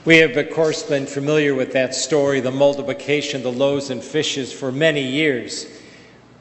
We have, of course, been familiar with that story, the multiplication of the loaves and fishes, for many years.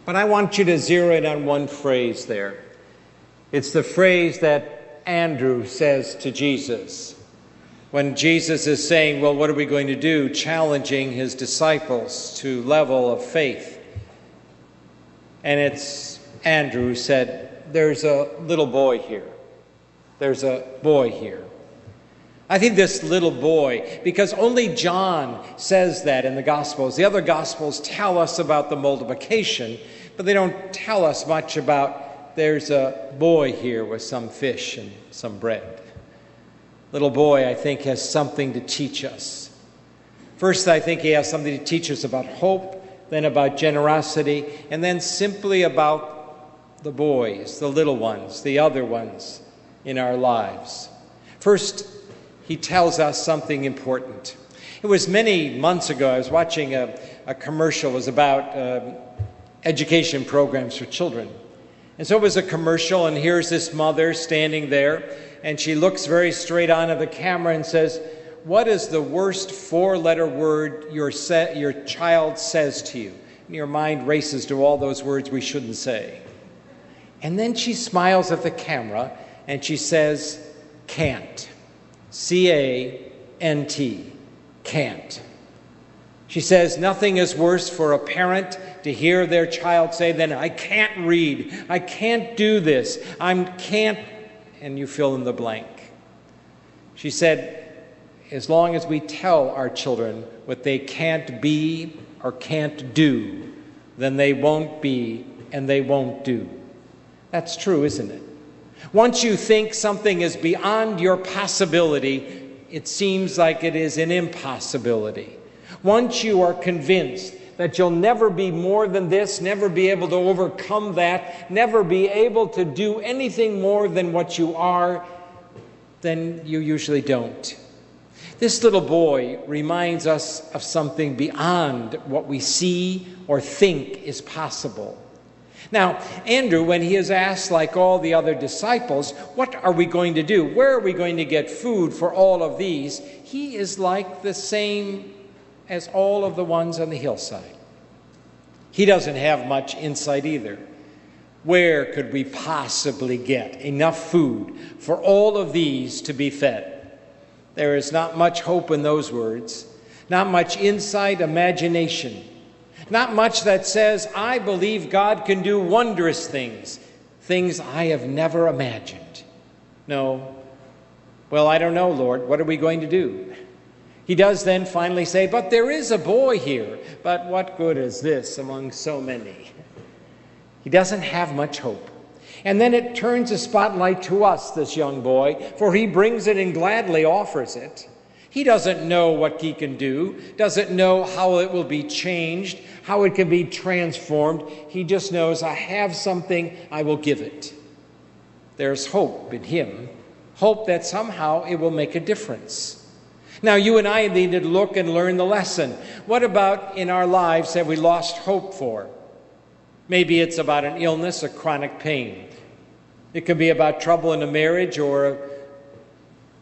But I want you to zero in on one phrase there. It's the phrase that Andrew says to Jesus. When Jesus is saying, well, what are we going to do? Challenging his disciples to level of faith. And it's Andrew who said, there's a little boy here. There's a boy here. I think this little boy, because only John says that in the Gospels. The other Gospels tell us about the multiplication, but they don't tell us much about there's a boy here with some fish and some bread. Little boy, I think, has something to teach us. First, I think he has something to teach us about hope, then about generosity, and then simply about the boys, the little ones, the other ones in our lives. First, he tells us something important. It was many months ago, I was watching a commercial. It was about education programs for children. And so it was a commercial, and here's this mother standing there, and she looks very straight on at the camera and says, what is the worst four-letter word your child says to you? And your mind races to all those words we shouldn't say. And then she smiles at the camera, and she says, can't. C-A-N-T, can't. She says nothing is worse for a parent to hear their child say than, I can't read, I can't do this, I can't, and you fill in the blank. She said, as long as we tell our children what they can't be or can't do, then they won't be and they won't do. That's true, isn't it? Once you think something is beyond your possibility, it seems like it is an impossibility. Once you are convinced that you'll never be more than this, never be able to overcome that, never be able to do anything more than what you are, then you usually don't. This little boy reminds us of something beyond what we see or think is possible. Now, Andrew, when he is asked, like all the other disciples, what are we going to do? Where are we going to get food for all of these? He is like the same as all of the ones on the hillside. He doesn't have much insight either. Where could we possibly get enough food for all of these to be fed? There is not much hope in those words, not much insight, imagination. Not much that says, I believe God can do wondrous things, things I have never imagined. No. Well, I don't know, Lord. What are we going to do? He does then finally say, but there is a boy here. But what good is this among so many? He doesn't have much hope. And then it turns a spotlight to us, this young boy, for he brings it and gladly offers it. He doesn't know what he can do, doesn't know how it will be changed, how it can be transformed. He just knows, I have something, I will give it. There's hope in him, hope that somehow it will make a difference. Now, you and I need to look and learn the lesson. What about in our lives have we lost hope for? Maybe it's about an illness, a chronic pain. It could be about trouble in a marriage or a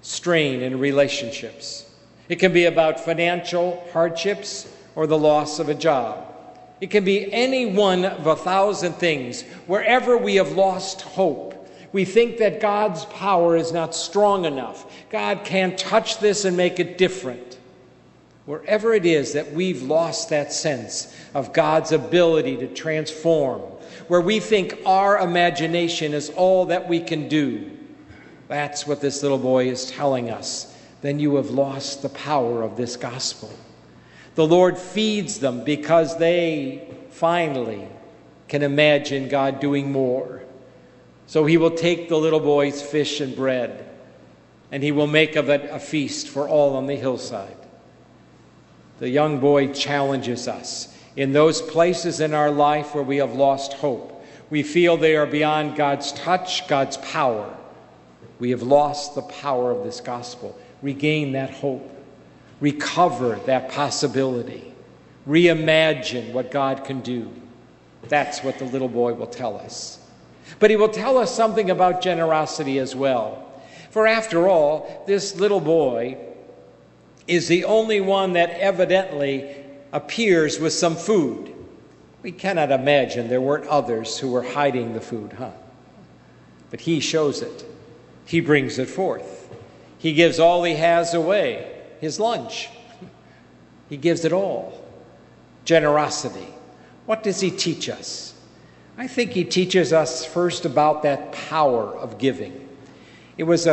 strain in relationships. It can be about financial hardships or the loss of a job. It can be any one of 1,000 things. Wherever we have lost hope, we think that God's power is not strong enough. God can't touch this and make it different. Wherever it is that we've lost that sense of God's ability to transform, where we think our imagination is all that we can do, that's what this little boy is telling us. Then you have lost the power of this gospel. The Lord feeds them because they finally can imagine God doing more. So he will take the little boy's fish and bread, and he will make of it a feast for all on the hillside. The young boy challenges us. In those places in our life where we have lost hope, we feel they are beyond God's touch, God's power. We have lost the power of this gospel. Regain that hope. Recover that possibility. Reimagine what God can do. That's what the little boy will tell us. But he will tell us something about generosity as well. For after all, this little boy is the only one that evidently appears with some food. We cannot imagine there weren't others who were hiding the food, huh? But he shows it. He brings it forth. He gives all he has away, his lunch. He gives it all. Generosity. What does he teach us? I think he teaches us first about that power of giving. It was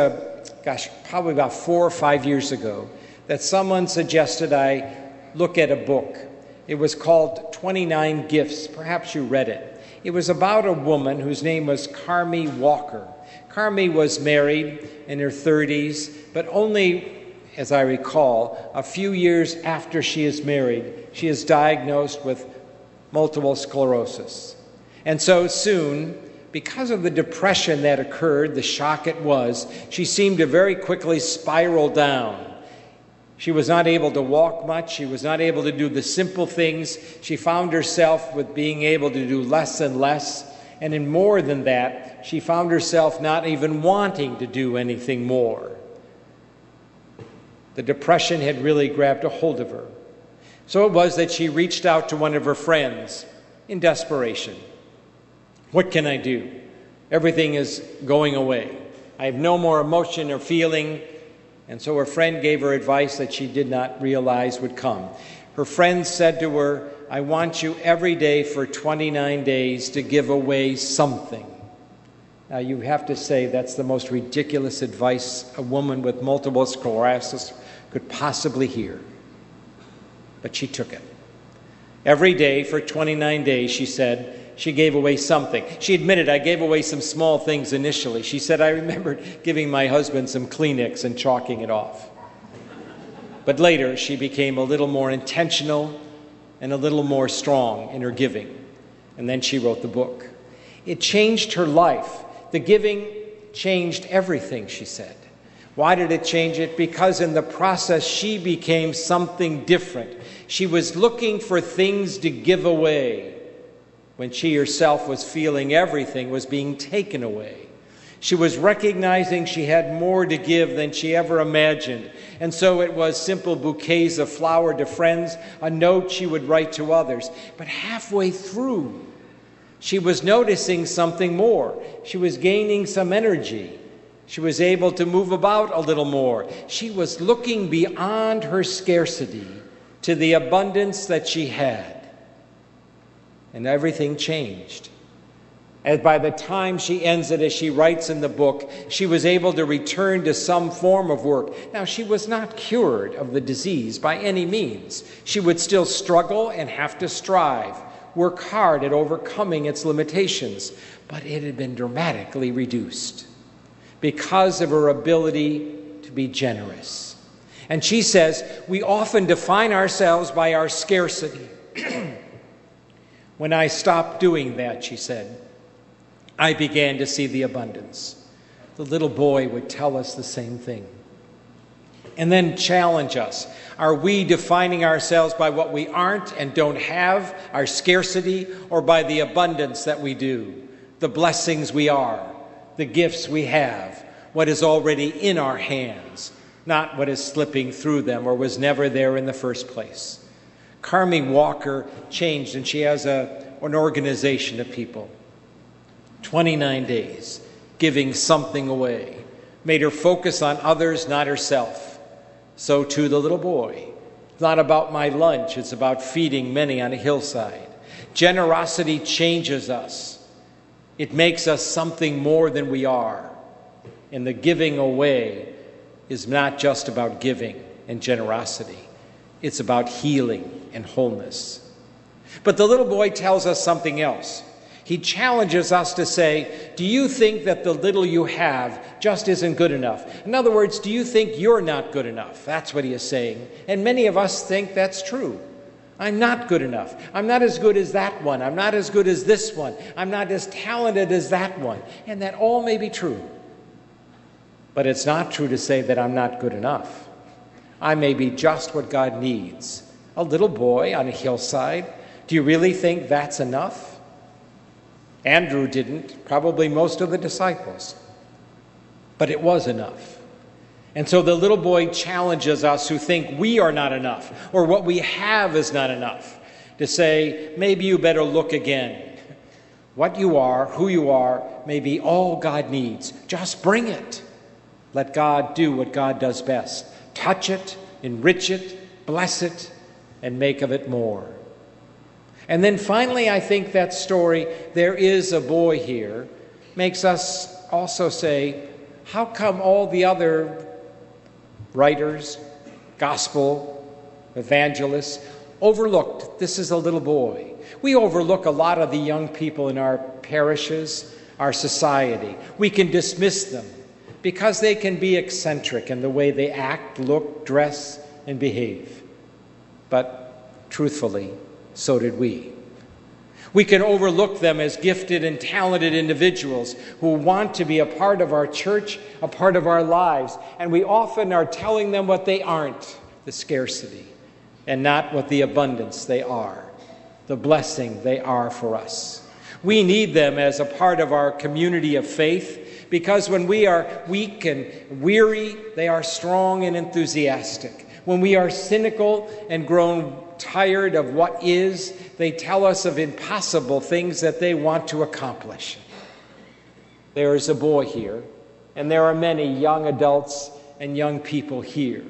probably about 4 or 5 years ago that someone suggested I look at a book. It was called 29 Gifts. Perhaps you read it. It was about a woman whose name was Carmi Walker. Carmi was married in her 30s, but only, as I recall, a few years after she is married, she is diagnosed with multiple sclerosis. And so soon, because of the depression that occurred, the shock it was, she seemed to very quickly spiral down. She was not able to walk much. She was not able to do the simple things. She found herself with being able to do less and less. And in more than that, she found herself not even wanting to do anything more. The depression had really grabbed a hold of her. So it was that she reached out to one of her friends in desperation. What can I do? Everything is going away. I have no more emotion or feeling. And so her friend gave her advice that she did not realize would come. Her friend said to her, I want you every day for 29 days to give away something. Now you have to say that's the most ridiculous advice a woman with multiple sclerosis could possibly hear. But she took it. Every day for 29 days, she said, she gave away something. She admitted, I gave away some small things initially. She said, I remembered giving my husband some Kleenex and chalking it off. But later, she became a little more intentional and a little more strong in her giving. And then she wrote the book. It changed her life. The giving changed everything, she said. Why did it change it? Because in the process, she became something different. She was looking for things to give away when she herself was feeling everything was being taken away. She was recognizing she had more to give than she ever imagined. And so it was simple bouquets of flower to friends, a note she would write to others. But halfway through, she was noticing something more. She was gaining some energy. She was able to move about a little more. She was looking beyond her scarcity to the abundance that she had. And everything changed. And by the time she ends it, as she writes in the book, she was able to return to some form of work. Now, she was not cured of the disease by any means. She would still struggle and have to strive, work hard at overcoming its limitations. But it had been dramatically reduced because of her ability to be generous. And she says, we often define ourselves by our scarcity. When I stopped doing that, she said, I began to see the abundance. The little boy would tell us the same thing. And then challenge us. Are we defining ourselves by what we aren't and don't have, our scarcity, or by the abundance that we do, the blessings we are, the gifts we have, what is already in our hands, not what is slipping through them or was never there in the first place? Carmi Walker changed, and she has an organization of people. 29 days, giving something away, made her focus on others, not herself. So too the little boy. It's not about my lunch, it's about feeding many on a hillside. Generosity changes us. It makes us something more than we are. And the giving away is not just about giving and generosity. It's about healing and wholeness. But the little boy tells us something else. He challenges us to say, do you think that the little you have just isn't good enough? In other words, do you think you're not good enough? That's what he is saying. And many of us think that's true. I'm not good enough. I'm not as good as that one. I'm not as good as this one. I'm not as talented as that one. And that all may be true. But it's not true to say that I'm not good enough. I may be just what God needs. A little boy on a hillside. Do you really think that's enough? Andrew didn't, probably most of the disciples. But it was enough. And so the little boy challenges us who think we are not enough or what we have is not enough to say, maybe you better look again. What you are, who you are, may be all God needs. Just bring it. Let God do what God does best. Touch it, enrich it, bless it, and make of it more. And then finally, I think that story, there is a boy here, makes us also say, how come all the other writers, gospel, evangelists, overlooked this is a little boy? We overlook a lot of the young people in our parishes, our society. We can dismiss them because they can be eccentric in the way they act, look, dress, and behave. But truthfully, so did we. We can overlook them as gifted and talented individuals who want to be a part of our church, a part of our lives, and we often are telling them what they aren't, the scarcity, and not what the abundance they are, the blessing they are for us. We need them as a part of our community of faith because when we are weak and weary, they are strong and enthusiastic. When we are cynical and grown tired of what is, they tell us of impossible things that they want to accomplish. There is a boy here, and there are many young adults and young people here.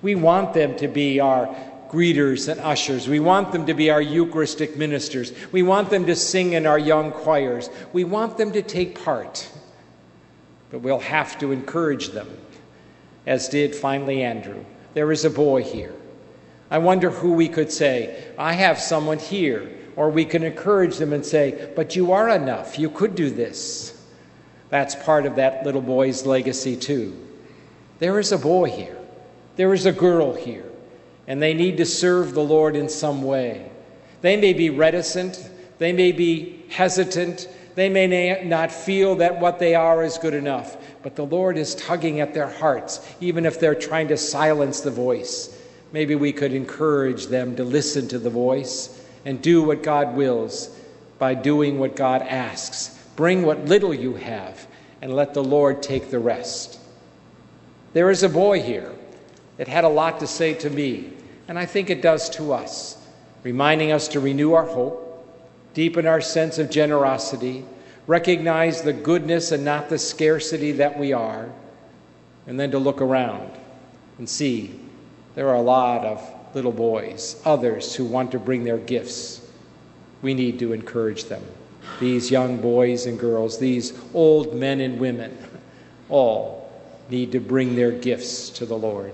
We want them to be our greeters and ushers. We want them to be our Eucharistic ministers. We want them to sing in our young choirs. We want them to take part. But we'll have to encourage them, as did finally Andrew. There is a boy here. I wonder who we could say, I have someone here. Or we can encourage them and say, but you are enough. You could do this. That's part of that little boy's legacy too. There is a boy here. There is a girl here. And they need to serve the Lord in some way. They may be reticent. They may be hesitant. They may not feel that what they are is good enough. But the Lord is tugging at their hearts, even if they're trying to silence the voice. Maybe we could encourage them to listen to the voice and do what God wills by doing what God asks. Bring what little you have and let the Lord take the rest. There is a boy here that had a lot to say to me, and I think it does to us, reminding us to renew our hope, deepen our sense of generosity, recognize the goodness and not the scarcity that we are, and then to look around and see there are a lot of little boys, others who want to bring their gifts. We need to encourage them. These young boys and girls, these old men and women, all need to bring their gifts to the Lord.